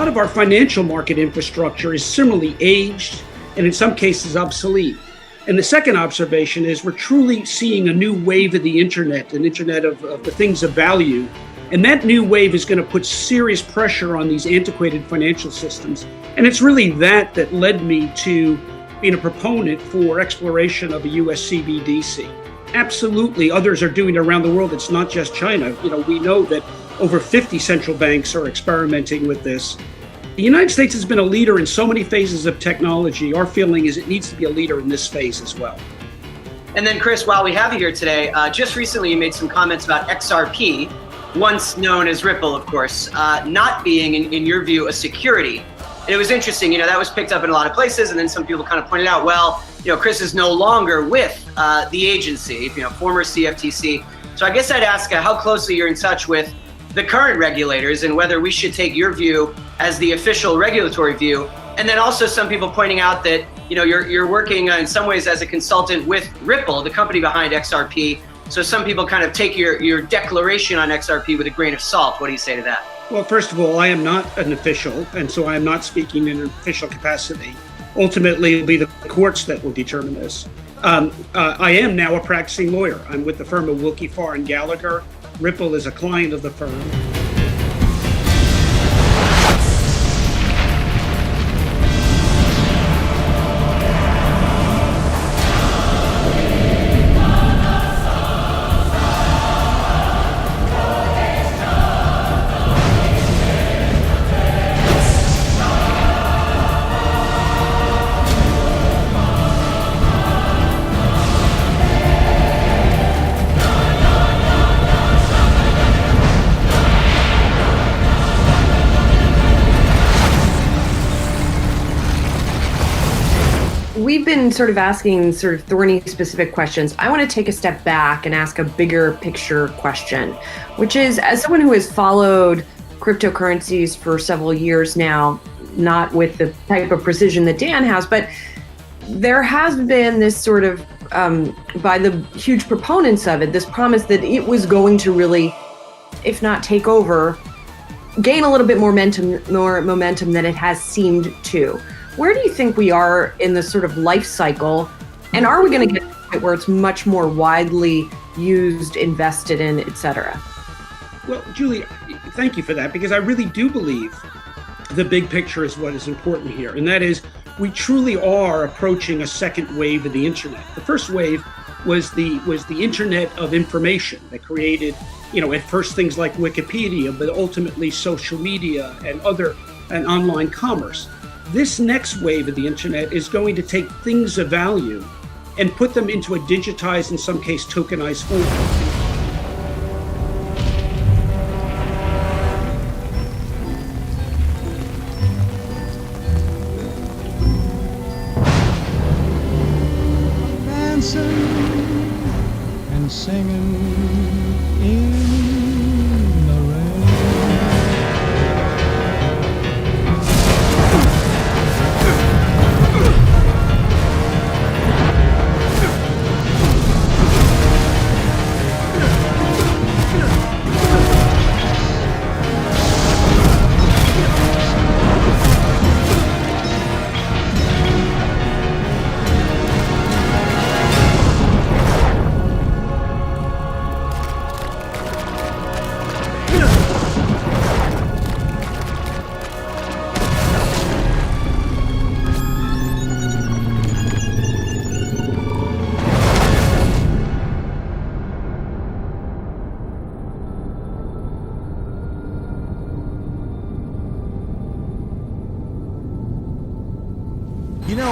lot of our financial market infrastructure is similarly aged and in some cases obsolete. And the second observation is we're truly seeing a new wave of the internet, an internet of the things of value. And that new wave is going to put serious pressure on these antiquated financial systems. And it's really that led me to being a proponent for exploration of a US CBDC. Absolutely, others are doing it around the world. It's not just China. We know that over 50 central banks are experimenting with this. The United States has been a leader in so many phases of technology. Our feeling is it needs to be a leader in this phase as well. And then, Chris, while we have you here today, just recently you made some comments about XRP, once known as Ripple, of course, not being, in your view, a security. And it was interesting, that was picked up in a lot of places, and then some people kind of pointed out, well, Chris is no longer with the agency, former CFTC. So I guess I'd ask how closely you're in touch with the current regulators and whether we should take your view as the official regulatory view. And then also some people pointing out that, you're working in some ways as a consultant with Ripple, the company behind XRP. So some people kind of take your declaration on XRP with a grain of salt. What do you say to that? Well, first of all, I am not an official, and so I am not speaking in an official capacity. Ultimately, it'll be the courts that will determine this. I am now a practicing lawyer. I'm with the firm of Wilkie Farr and Gallagher. Ripple is a client of the firm. We've been sort of asking sort of thorny specific questions. I want to take a step back and ask a bigger picture question, which is, as someone who has followed cryptocurrencies for several years now, not with the type of precision that Dan has, but there has been this sort of, by the huge proponents of it, this promise that it was going to really, if not take over, gain a little bit more momentum than it has seemed to. Where do you think we are in the sort of life cycle? And are we going to get to a point where it's much more widely used, invested in, et cetera? Well, Julie, thank you for that, because I really do believe the big picture is what is important here. And that is, we truly are approaching a second wave of the internet. The first wave was the internet of information that created, at first things like Wikipedia, but ultimately social media and online commerce. This next wave of the internet is going to take things of value and put them into a digitized, in some case tokenized form. Dancing and singing in the rain.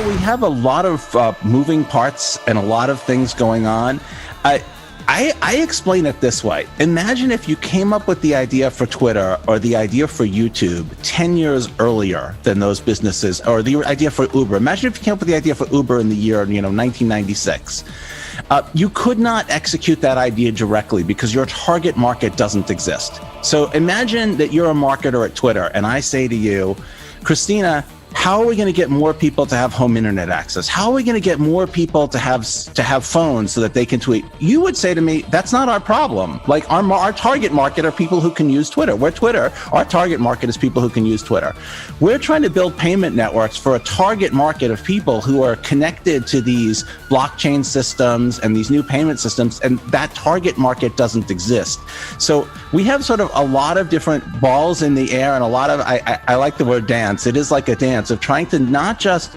We have a lot of moving parts and a lot of things going on. I explain it this way. Imagine if you came up with the idea for Twitter or the idea for YouTube 10 years earlier than those businesses, or the idea for Uber. Imagine if you came up with the idea for Uber in the year, 1996. You could not execute that idea directly because your target market doesn't exist. So imagine that you're a marketer at Twitter and I say to you, Christina, how are we going to get more people to have home internet access? How are we going to get more people to have phones so that they can tweet? You would say to me, that's not our problem. Like our target market are people who can use Twitter. We're Twitter. Our target market is people who can use Twitter. We're trying to build payment networks for a target market of people who are connected to these blockchain systems and these new payment systems, and that target market doesn't exist. So we have sort of a lot of different balls in the air and a lot of, I like the word dance. It is like a dance of trying to not just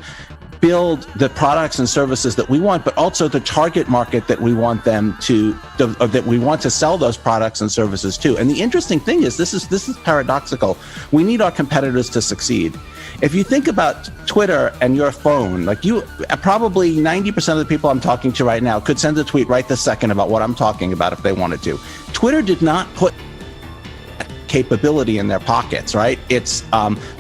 build the products and services that we want, but also the target market that we want them to, or that we want to sell those products and services to. And the interesting thing is, this is paradoxical. We need our competitors to succeed. If you think about Twitter and your phone, like you, probably 90% of the people I'm talking to right now could send a tweet right this second about what I'm talking about if they wanted to. Twitter did not put capability in their pockets, right? It's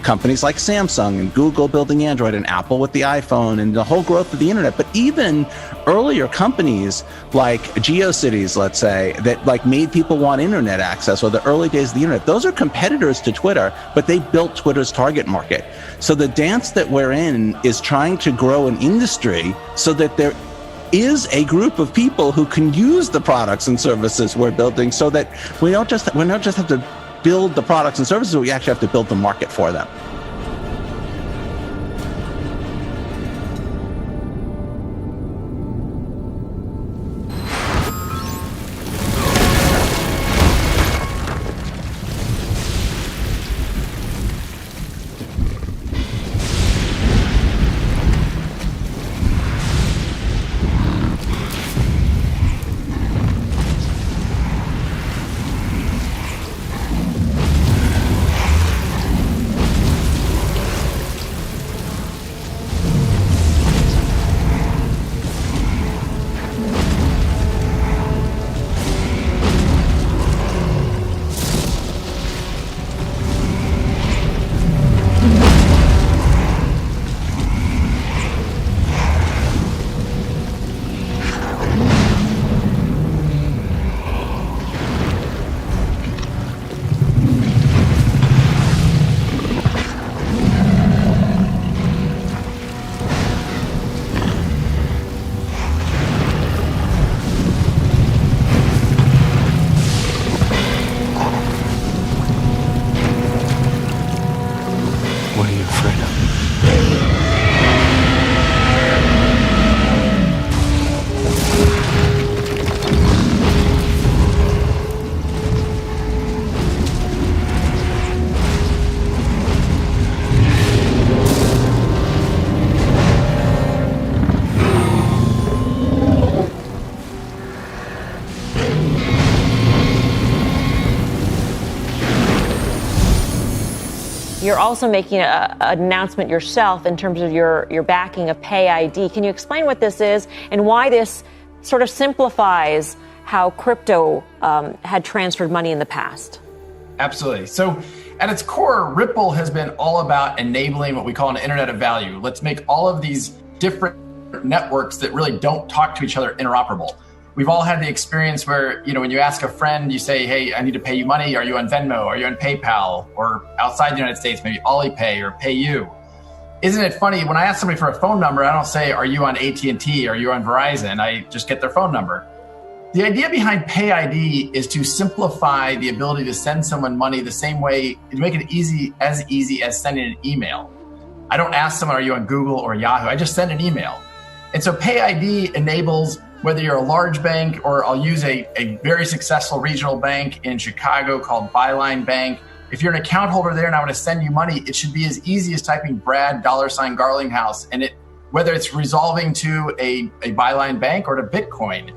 companies like Samsung and Google building Android and Apple with the iPhone and the whole growth of the internet. But even earlier companies like GeoCities, let's say, that like made people want internet access, or the early days of the internet, those are competitors to Twitter, but they built Twitter's target market. So the dance that we're in is trying to grow an industry so that there is a group of people who can use the products and services we're building, so that we don't just have to build the products and services, we actually have to build the market for them. You're also making an announcement yourself in terms of your backing of PayID. Can you explain what this is and why this sort of simplifies how crypto had transferred money in the past? Absolutely. So at its core, Ripple has been all about enabling what we call an internet of value. Let's make all of these different networks that really don't talk to each other interoperable. We've all had the experience where, when you ask a friend, you say, hey, I need to pay you money. Are you on Venmo? Are you on PayPal? Or outside the United States, maybe Alipay or PayU. Isn't it funny, when I ask somebody for a phone number, I don't say, are you on AT&T? Are you on Verizon? I just get their phone number. The idea behind PayID is to simplify the ability to send someone money the same way, to make it easy as sending an email. I don't ask someone, are you on Google or Yahoo? I just send an email. And so PayID enables, whether you're a large bank, or I'll use a very successful regional bank in Chicago called Byline Bank. If you're an account holder there and I want to send you money, it should be as easy as typing Brad $Garlinghouse, and whether it's resolving to a Byline Bank or to Bitcoin.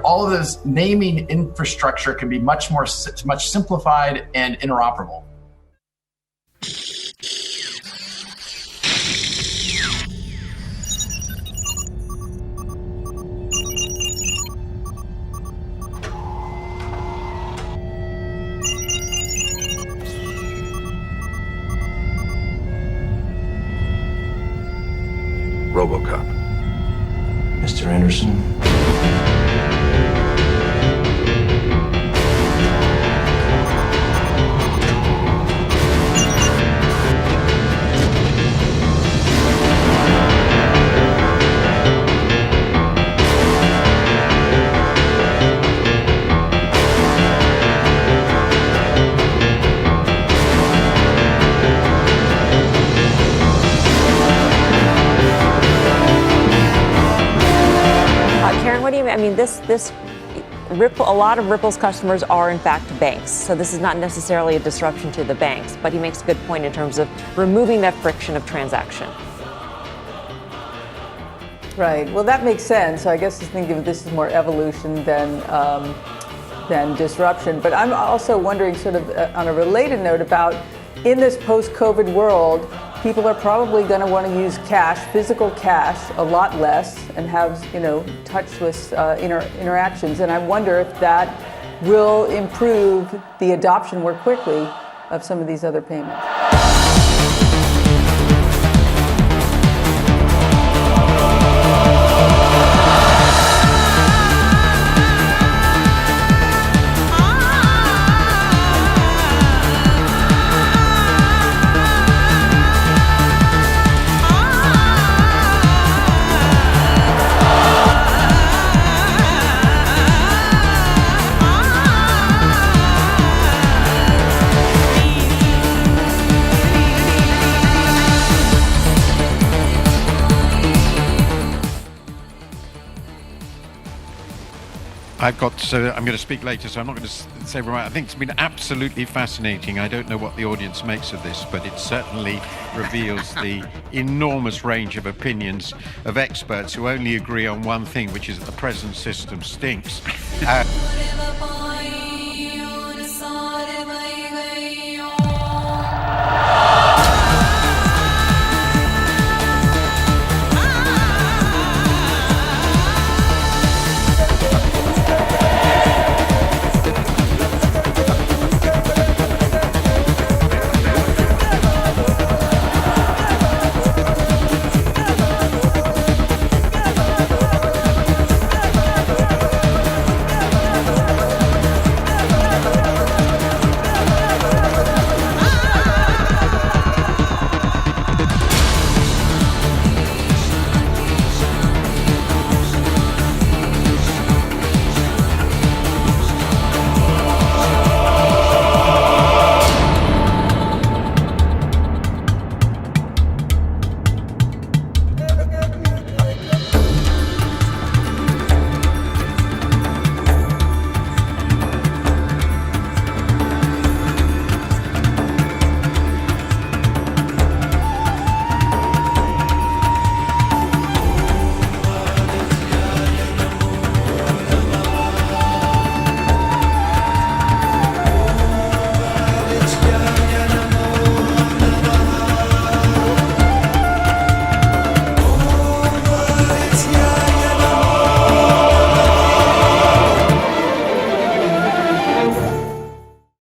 All of this naming infrastructure can be much simplified and interoperable. RoboCop. Mr. Anderson? I mean, Ripple, a lot of Ripple's customers are in fact banks, so this is not necessarily a disruption to the banks, but he makes a good point in terms of removing that friction of transaction. Right. Well, that makes sense. I guess I think of this as more evolution than disruption. But I'm also wondering, sort of on a related note, about in this post-COVID world, people are probably going to want to use cash, physical cash, a lot less, and have, touchless interactions. And I wonder if that will improve the adoption more quickly of some of these other payments. I'm going to speak later, so I'm not going to say right. I think it's been absolutely fascinating. I don't know what the audience makes of this, but it certainly reveals the enormous range of opinions of experts who only agree on one thing, which is that the present system stinks.